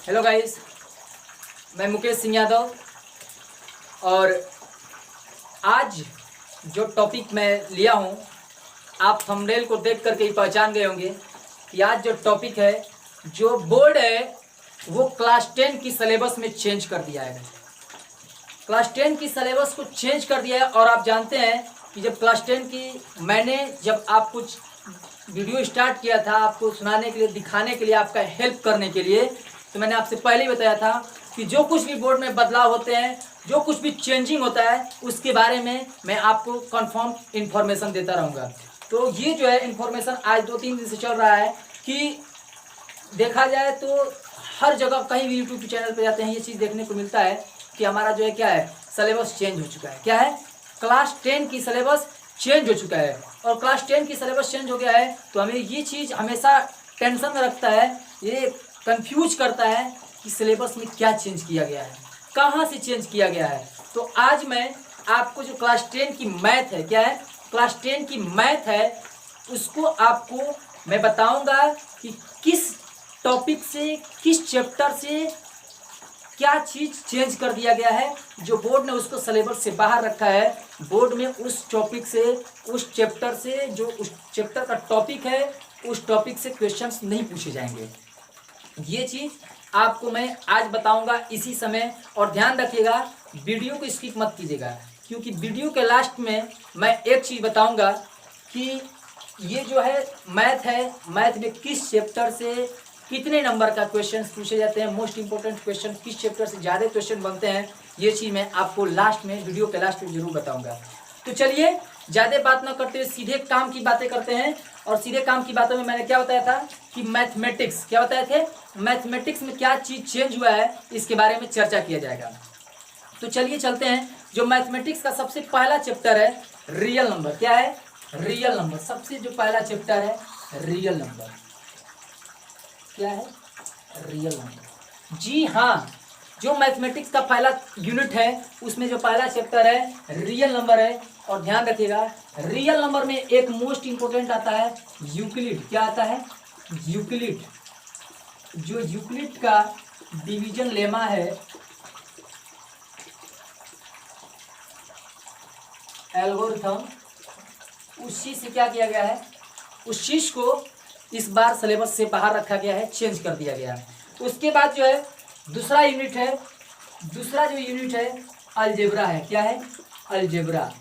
Hello guys, मैं मुकेश सिंह यादव। और आज जो टॉपिक मैं लिया हूँ, आप थंबनेल को देख करके ही पहचान गए होंगे कि आज जो टॉपिक है, जो बोर्ड है वो क्लास 10 की सिलेबस में चेंज कर दिया है। क्लास 10 की सिलेबस को चेंज कर दिया है। और आप जानते हैं कि जब क्लास 10 की जब आप कुछ वीडियो स्टार्ट किया था, आपको सुनाने के लिए, दिखाने के लिए, आपका हेल्प करने के लिए, तो मैंने आपसे पहले ही बताया था कि जो कुछ भी बोर्ड में बदलाव होते हैं, जो कुछ भी चेंजिंग होता है, उसके बारे में मैं आपको कंफर्म इन्फॉर्मेशन देता रहूँगा। तो ये जो है इन्फॉर्मेशन आज 2-3 दिन से चल रहा है कि देखा जाए तो हर जगह कहीं भी यूट्यूब चैनल पर जाते हैं, ये चीज़ देखने को मिलता है कि हमारा जो है क्या है, सिलेबस चेंज हो चुका है। क्या है? क्लास 10 की सिलेबस चेंज हो चुका है। और क्लास 10 की सिलेबस चेंज हो गया है तो हमें ये चीज़ हमेशा टेंशन में रखता है, ये कंफ्यूज करता है कि सिलेबस में क्या चेंज किया गया है, कहाँ से चेंज किया गया है। तो आज मैं आपको जो क्लास 10 की मैथ है, क्या है, क्लास 10 की मैथ है, उसको आपको मैं बताऊंगा कि किस टॉपिक से, किस चैप्टर से क्या चीज़ चेंज कर दिया गया है। जो बोर्ड ने उसको सिलेबस से बाहर रखा है, बोर्ड में उस टॉपिक से, उस चैप्टर से, जो उस चैप्टर का टॉपिक है, उस टॉपिक से क्वेश्चंस नहीं पूछे जाएंगे। ये चीज़ आपको मैं आज बताऊंगा इसी समय। और ध्यान रखिएगा, वीडियो को स्किप मत कीजिएगा, क्योंकि वीडियो के लास्ट में मैं एक चीज़ बताऊंगा कि ये जो है मैथ है, मैथ में किस चैप्टर से कितने नंबर का क्वेश्चन पूछे जाते हैं, मोस्ट इंपॉर्टेंट क्वेश्चन किस चैप्टर से ज़्यादा क्वेश्चन बनते हैं, ये चीज़ मैं आपको लास्ट में, वीडियो के लास्ट में जरूर बताऊंगा। तो चलिए ज़्यादा बात ना करते हुए सीधे काम की बातें करते हैं। और सीधे काम की बातों में मैंने क्या बताया था कि मैथमेटिक्स, क्या बताए थे, मैथमेटिक्स में क्या चीज़ चेंज हुआ है, इसके बारे में चर्चा किया जाएगा। तो चलिए चलते हैं। जो मैथमेटिक्स का सबसे पहला चैप्टर है रियल नंबर, क्या है, रियल नंबर। सबसे जो पहला चैप्टर है रियल नंबर, क्या है, रियल नंबर। जी हाँ, जो मैथमेटिक्स का पहला यूनिट है उसमें जो पहला चैप्टर है रियल नंबर है। और ध्यान रखिएगा, रियल नंबर में एक मोस्ट इंपोर्टेंट आता है यूक्लिड। क्या आता है? यूक्लिड। जो यूक्लिड का डिवीजन लेमा है, एल्गोरिथम, उस चीज से क्या किया गया है, उस चीज को इस बार सिलेबस से बाहर रखा गया है, चेंज कर दिया गया है। उसके बाद जो है दूसरा यूनिट है, दूसरा जो यूनिट है अलजेब्रा है। क्या है? अलजेब्रा।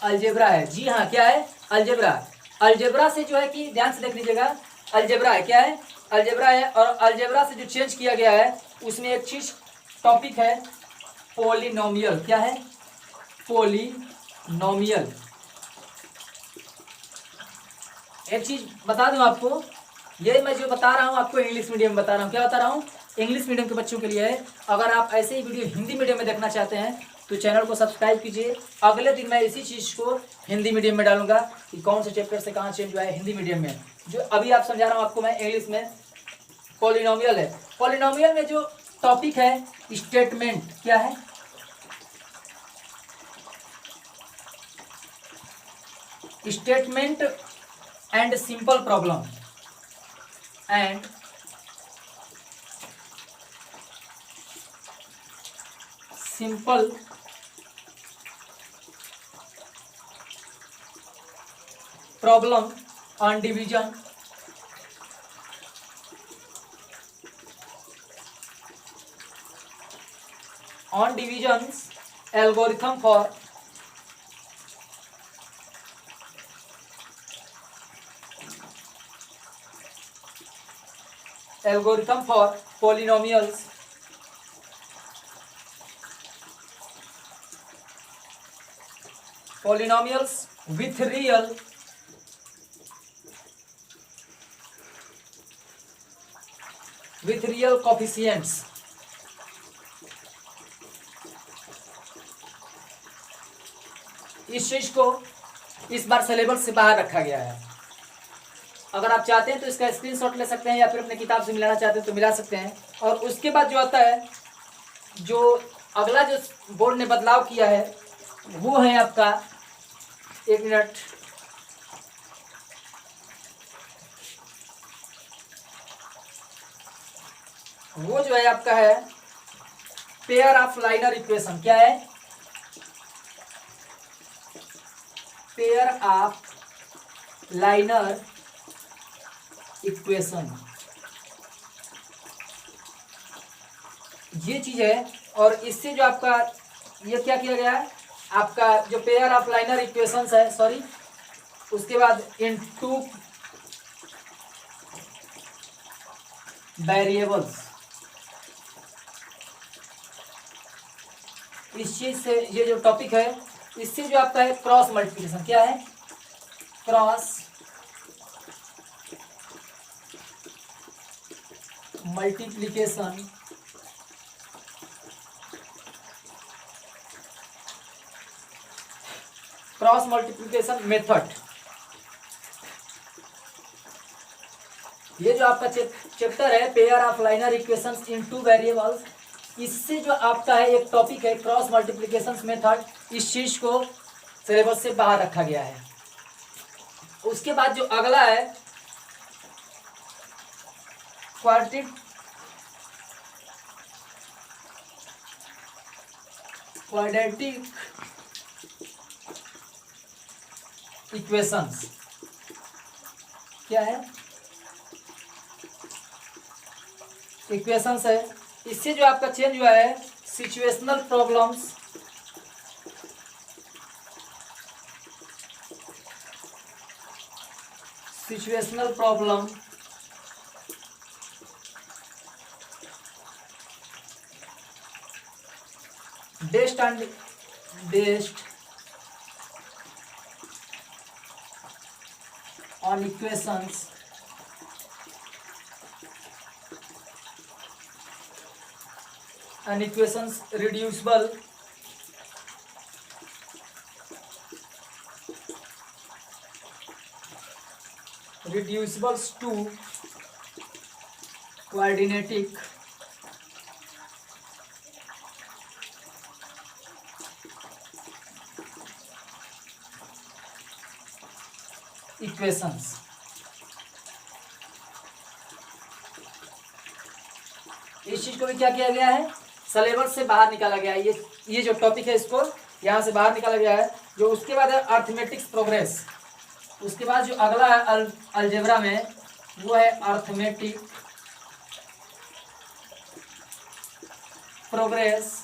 अलजेब्रा है, जी हाँ, क्या है, अलजेब्रा। अलजेब्रा से जो है कि ध्यान से देख लीजिएगा, अलजेब्रा है, क्या है, अलजेब्रा है। और अलजेब्रा से जो चेंज किया गया है उसमें एक चीज टॉपिक है पॉलिनोमियल। क्या है? पॉलिनोमियल। एक चीज बता दूं आपको, ये मैं जो बता रहा हूँ आपको इंग्लिश मीडियम में बता रहा हूँ। क्या बता रहा हूँ? इंग्लिश मीडियम के बच्चों के लिए है। अगर आप ऐसे ही वीडियो हिंदी मीडियम में देखना चाहते हैं तो चैनल को सब्सक्राइब कीजिए। अगले दिन मैं इसी चीज़ को हिंदी मीडियम में डालूंगा कि कौन से चैप्टर से कहाँ चेंज हुआ है हिंदी मीडियम में। जो अभी आप समझा रहा हूँ आपको मैं इंग्लिश में, पॉलिनोमियल है। पॉलिनोमियल में जो टॉपिक है स्टेटमेंट। क्या है? Statement and simple problem, and simple problem on division, on divisions, algorithm for polynomials, polynomials with real coefficients। इस चीज को इस बार सिलेबस से बाहर रखा गया है। अगर आप चाहते हैं तो इसका स्क्रीनशॉट ले सकते हैं, या फिर अपने किताब से मिलाना चाहते हैं तो मिला सकते हैं। और उसके बाद जो आता है, जो अगला जो बोर्ड ने बदलाव किया है वो है आपका, एक मिनट, वो जो है आपका है पेयर ऑफ लाइनर इक्वेशन। क्या है? पेयर ऑफ लाइनर इक्वेशन, ये चीज है। और इससे जो आपका ये क्या किया गया है, आपका जो पेयर ऑफ लाइनर इक्वेशंस है, सॉरी, उसके बाद इन टू वेरिएबल्स, इस चीज से ये जो टॉपिक है, इससे जो आपका है क्रॉस मल्टीप्लिकेशन। क्या है? Cross multiplication cross multiplication method. ये जो आपका चैप्टर है pair of liner equations in two variables, इससे जो आपका है एक टॉपिक है क्रॉस मल्टीप्लिकेशन मेथड, इस चीज को सिलेबस से बाहर रखा गया है। उसके बाद जो अगला है क्वाड्रेटिक इक्वेशंस। क्या है? इक्वेशंस है। इससे जो आपका चेंज हुआ है situational problems, situational problem based on equations and equations reducible to quadratic equations. इस चीज को भी क्या किया गया है, सिलेबस से बाहर निकाला गया है। ये जो टॉपिक है इसको यहाँ से बाहर निकाला गया है। जो उसके बाद है अर्थमेटिक्स प्रोग्रेस। उसके बाद जो अगला है अलजेब्रा में, वो है अर्थमेटिक प्रोग्रेस।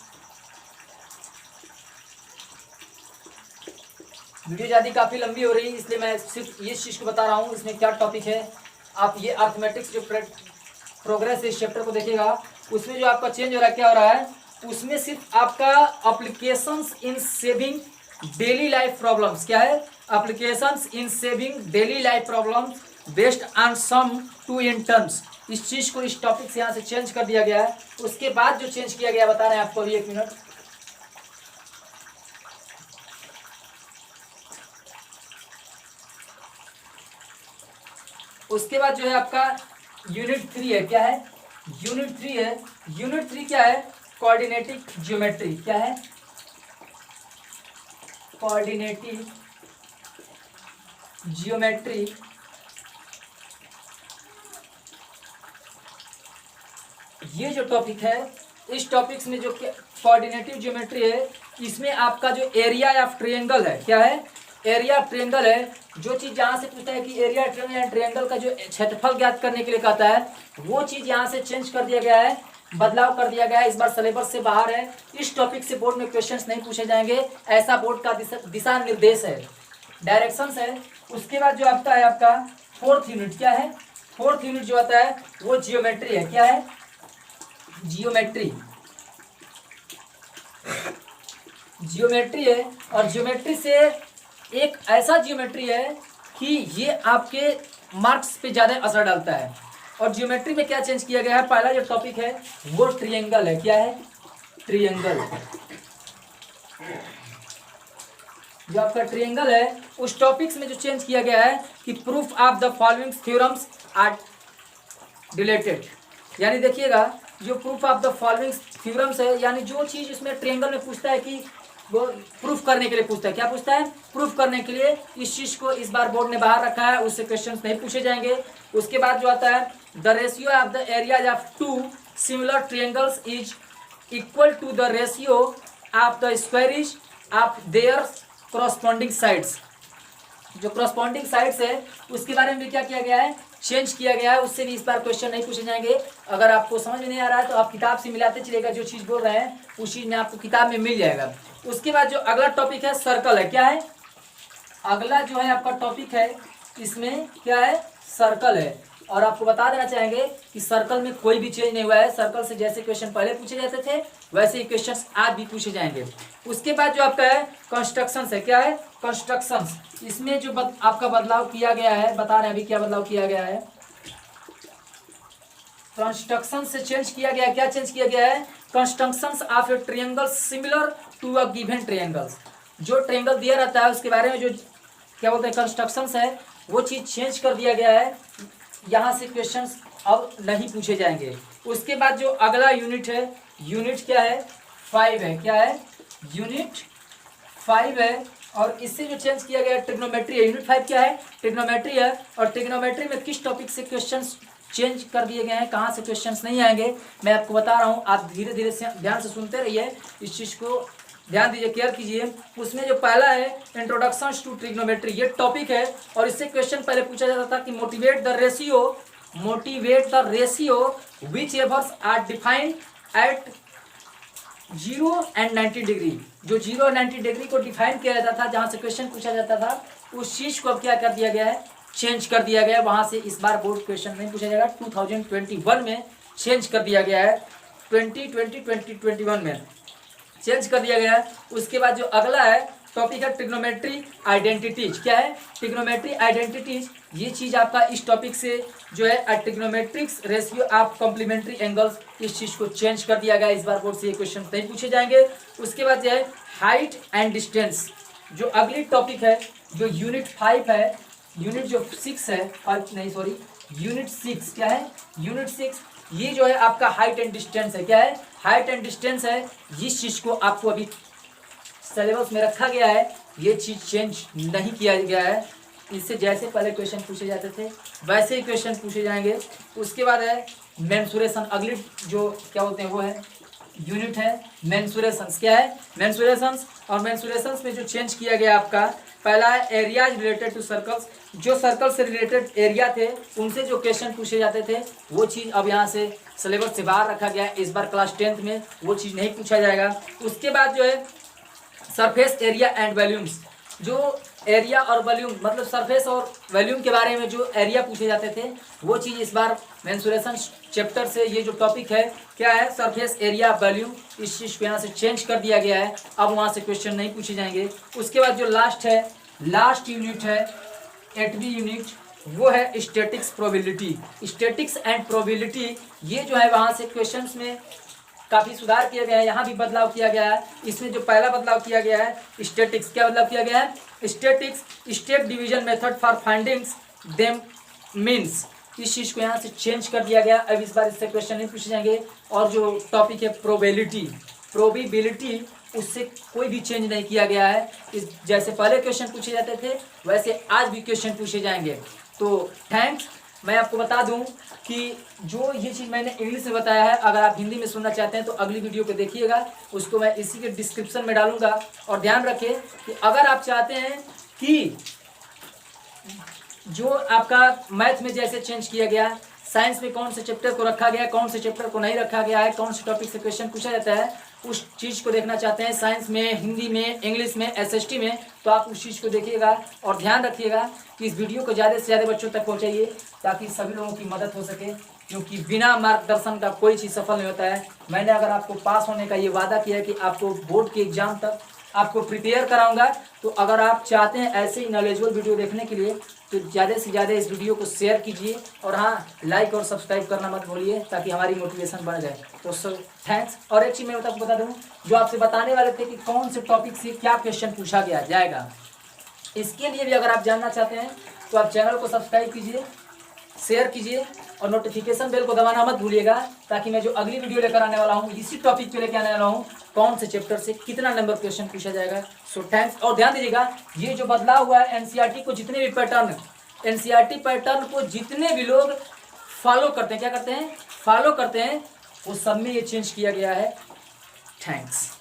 वीडियो ज़्यादा काफ़ी लंबी हो रही है, इसलिए मैं सिर्फ ये चीज़ को बता रहा हूँ इसमें क्या टॉपिक है। आप ये अर्थमेटिक्स जो प्रोग्रेस इस चैप्टर को देखिएगा, उसमें जो आपका चेंज हो रहा है, क्या हो रहा है, उसमें सिर्फ आपका applications in saving daily life problems. क्या है? Applications in saving daily life problems based on some two in terms. इस चीज़ को, इस टॉपिक से यहाँ से चेंज कर दिया गया है। उसके बाद जो चेंज किया गया बता रहे हैं आपको अभी, एक मिनट। उसके बाद जो है आपका यूनिट 3 है। क्या है? यूनिट 3 है। यूनिट 3 क्या है? कोऑर्डिनेटिक ज्योमेट्री। क्या है? कोऑर्डिनेटिक ज्योमेट्री। ये जो टॉपिक है, इस टॉपिक्स में जो कोऑर्डिनेटिव ज्योमेट्री है, इसमें आपका जो एरिया ऑफ ट्रायंगल है, क्या है? एरिया ट्रायंगल है। जो चीज़ जहाँ से पूछता है कि एरिया ट्रायंगल का जो क्षेत्रफल ज्ञात करने के लिए कहता है, वो चीज़ यहाँ से चेंज कर दिया गया है, बदलाव कर दिया गया है। इस बार सिलेबस से बाहर है। इस टॉपिक से बोर्ड में क्वेश्चंस नहीं पूछे जाएंगे, ऐसा बोर्ड का दिशा निर्देश है, डायरेक्शंस है। उसके बाद जो आपका है आपका फोर्थ यूनिट। क्या है? फोर्थ यूनिट जो आता है वो जियोमेट्री है। क्या है? जियोमेट्री। जियोमेट्री है। और जियोमेट्री से एक ऐसा जियोमेट्री है कि ये आपके मार्क्स पे ज़्यादा असर डालता है। और जियोमेट्री में क्या चेंज किया गया है, पहला जो टॉपिक है वो ट्रायंगल है। क्या है? ट्रायंगल। जो आपका ट्रायंगल है, उस टॉपिक्स में जो चेंज किया गया है कि proof of the following theorems are deleted. यानी देखिएगा, जो proof of the following theorems है, यानी जो चीज़ इसमें ट्रायंगल में पूछता है कि वो प्रूफ करने के लिए पूछता है। क्या पूछता है? प्रूफ करने के लिए। इस चीज़ को इस बार बोर्ड ने बाहर रखा है, उससे क्वेश्चंस नहीं पूछे जाएंगे। उसके बाद जो आता है the ratio of the areas of two similar triangles is equal to the ratio of the squares of their corresponding sides. जो करस्पॉन्डिंग साइड्स है उसके बारे में भी क्या किया गया है, चेंज किया गया है। उससे भी इस बार क्वेश्चन नहीं पूछे जाएंगे। अगर आपको समझ में नहीं आ रहा है तो आप किताब से मिलाते चलिएगा, जो चीज़ बोल रहे हैं उस चीज़ में आपको किताब में मिल जाएगा। उसके बाद जो अगला टॉपिक है सर्कल है। क्या है अगला जो है आपका टॉपिक है, इसमें क्या है, सर्कल है। और आपको बता देना चाहेंगे कि सर्कल में कोई भी चेंज नहीं हुआ है। सर्कल से जैसे क्वेश्चन पहले पूछे जाते थे वैसे ही क्वेश्चन आज भी पूछे जाएंगे। उसके बाद जो आपका है कंस्ट्रक्शन है। क्या है कंस्ट्रक्शन, इसमें जो आपका बदलाव किया गया है, बता रहे हैं अभी क्या बदलाव किया गया है। कंस्ट्रक्शन से चेंज किया गया, क्या चेंज किया गया है, construction of a triangle similar to a given triangle. जो ट्रायंगल दिया रहता है उसके बारे में जो क्या बोलते हैं कंस्ट्रक्शन है, वो चीज़ चेंज कर दिया गया है। यहाँ से क्वेश्चंस अब नहीं पूछे जाएंगे। उसके बाद जो अगला यूनिट है, यूनिट क्या है 5 है। क्या है यूनिट 5 है। और इससे जो चेंज किया गया ट्रिग्नोमेट्री है। यूनिट 5 क्या है, ट्रिग्नोमेट्री है। और ट्रिग्नोमेट्री में किस टॉपिक से क्वेश्चंस चेंज कर दिए गए हैं, कहाँ से क्वेश्चंस नहीं आएंगे, मैं आपको बता रहा हूँ। आप धीरे धीरे से ध्यान से सुनते रहिए, इस चीज़ को ध्यान दीजिए, केयर कीजिए। उसमें जो पहला है इंट्रोडक्शन टू ट्रिग्नोमेट्री, ये टॉपिक है। और इससे क्वेश्चन पहले पूछा जाता था कि motivate the ratio whichever are defined at 0 and 90 degree. जो 0 और 90 डिग्री को डिफाइन किया जाता था, जहाँ से क्वेश्चन पूछा जाता था, उस चीज़ को अब क्या कर दिया गया है, चेंज कर दिया गया है। वहाँ से इस बार बोर्ड क्वेश्चन नहीं पूछा जाएगा। 2021 में चेंज कर दिया गया है, 2021 में चेंज कर दिया गया है। उसके बाद जो अगला है टॉपिक है ट्रिग्नोमेट्री आइडेंटिटीज। क्या है ट्रिग्नोमेट्री आइडेंटिटीज, ये चीज़ आपका इस टॉपिक से जो है ट्रिग्नोमेट्रिक्स रेशियो ऑफ कॉम्प्लीमेंट्री एंगल्स, इस चीज़ को चेंज कर दिया गया। इस बार बोर्ड से ये क्वेश्चन नहीं पूछे जाएंगे। उसके बाद जो है हाइट एंड डिस्टेंस, जो अगली टॉपिक है, जो यूनिट 5 है, यूनिट जो 6 है, यूनिट 6 क्या है, यूनिट 6 ये जो है आपका हाइट एंड डिस्टेंस है। क्या है हाइट एंड डिस्टेंस है। इस चीज़ को आपको अभी सिलेबस में रखा गया है, ये चीज़ चेंज नहीं किया गया है। इससे जैसे पहले क्वेश्चन पूछे जाते थे वैसे ही क्वेश्चन पूछे जाएंगे। उसके बाद है मेंसुरेशन, अगली जो क्या बोलते हैं वो है यूनिट है मेंसुरेशंस। क्या है मेंसुरेशंस, और मेंसुरेशंस में जो चेंज किया गया आपका पहला है एरियाज रिलेटेड टू सर्कल्स। जो सर्कल से रिलेटेड एरिया थे उनसे जो क्वेश्चन पूछे जाते थे वो चीज़ अब यहाँ से सिलेबस से बाहर रखा गया है। इस बार क्लास 10th में वो चीज़ नहीं पूछा जाएगा। उसके बाद जो है सरफेस एरिया एंड वॉल्यूम्स, जो एरिया और वॉल्यूम मतलब सरफेस और वॉल्यूम के बारे में जो एरिया पूछे जाते थे वो चीज़ इस बार मेंसुरेशन चैप्टर से ये जो टॉपिक है क्या है सरफेस एरिया वॉल्यूम, इस चीज़ को यहाँ से चेंज कर दिया गया है। अब वहाँ से क्वेश्चन नहीं पूछे जाएंगे। उसके बाद जो लास्ट यूनिट है 8वीं यूनिट, वो है statics probability. Statics and probability ये जो है वहाँ से क्वेश्चंस में काफ़ी सुधार किया गया है, यहाँ भी बदलाव किया गया है। इसमें जो पहला बदलाव किया गया है स्टैटिक्स, क्या बदलाव किया गया है statics step division method for findings them means, इस चीज़ को यहाँ से चेंज कर दिया गया। अब इस बार इससे क्वेश्चन नहीं पूछे जाएंगे। और जो टॉपिक है प्रोबेबिलिटी, उससे कोई भी चेंज नहीं किया गया है। इस जैसे पहले क्वेश्चन पूछे जाते थे वैसे आज भी क्वेश्चन पूछे जाएंगे। तो थैंक्स। मैं आपको बता दूं कि जो ये चीज़ मैंने इंग्लिश में बताया है, अगर आप हिंदी में सुनना चाहते हैं तो अगली वीडियो को देखिएगा, उसको मैं इसी के डिस्क्रिप्शन में डालूंगा। और ध्यान रखिए कि अगर आप चाहते हैं कि जो आपका मैथ में जैसे चेंज किया गया, साइंस में कौन से चैप्टर को रखा गया, कौन से चैप्टर को नहीं रखा गया है, कौन से टॉपिक से क्वेश्चन पूछा जाता है, उस चीज़ को देखना चाहते हैं साइंस में, हिंदी में, इंग्लिश में, एसएसटी में, तो आप उस चीज़ को देखिएगा। और ध्यान रखिएगा कि इस वीडियो को ज़्यादा से ज़्यादा बच्चों तक पहुँचाइए ताकि सभी लोगों की मदद हो सके, क्योंकि बिना मार्गदर्शन का कोई चीज़ सफल नहीं होता है। मैंने अगर आपको पास होने का ये वादा किया है कि आपको बोर्ड के एग्ज़ाम तक आपको प्रिपेयर कराऊंगा, तो अगर आप चाहते हैं ऐसे ही नॉलेजेबल वीडियो देखने के लिए तो ज़्यादा से ज़्यादा इस वीडियो को शेयर कीजिए। और हाँ, लाइक और सब्सक्राइब करना मत भूलिए ताकि हमारी मोटिवेशन बढ़ जाए। तो सर थैंक्स। और एक चीज़ मैं बता दूँ, जो आपसे बताने वाले थे कि कौन से टॉपिक से क्या क्वेश्चन पूछा गया जाएगा, इसके लिए भी अगर आप जानना चाहते हैं तो आप चैनल को सब्सक्राइब कीजिए, शेयर कीजिए और नोटिफिकेशन बेल को दबाना मत भूलिएगा, ताकि मैं जो अगली वीडियो लेकर आने वाला हूँ इसी टॉपिक पे लेकर आने वाला हूँ, कौन से चैप्टर से कितना नंबर क्वेश्चन पूछा जाएगा। So thanks. और ध्यान दीजिएगा, ये जो बदलाव हुआ है एनसीईआरटी को जितने भी पैटर्न को जितने भी लोग फॉलो करते हैं, क्या करते हैं, फॉलो करते हैं, वो सब में ये चेंज किया गया है। थैंक्स।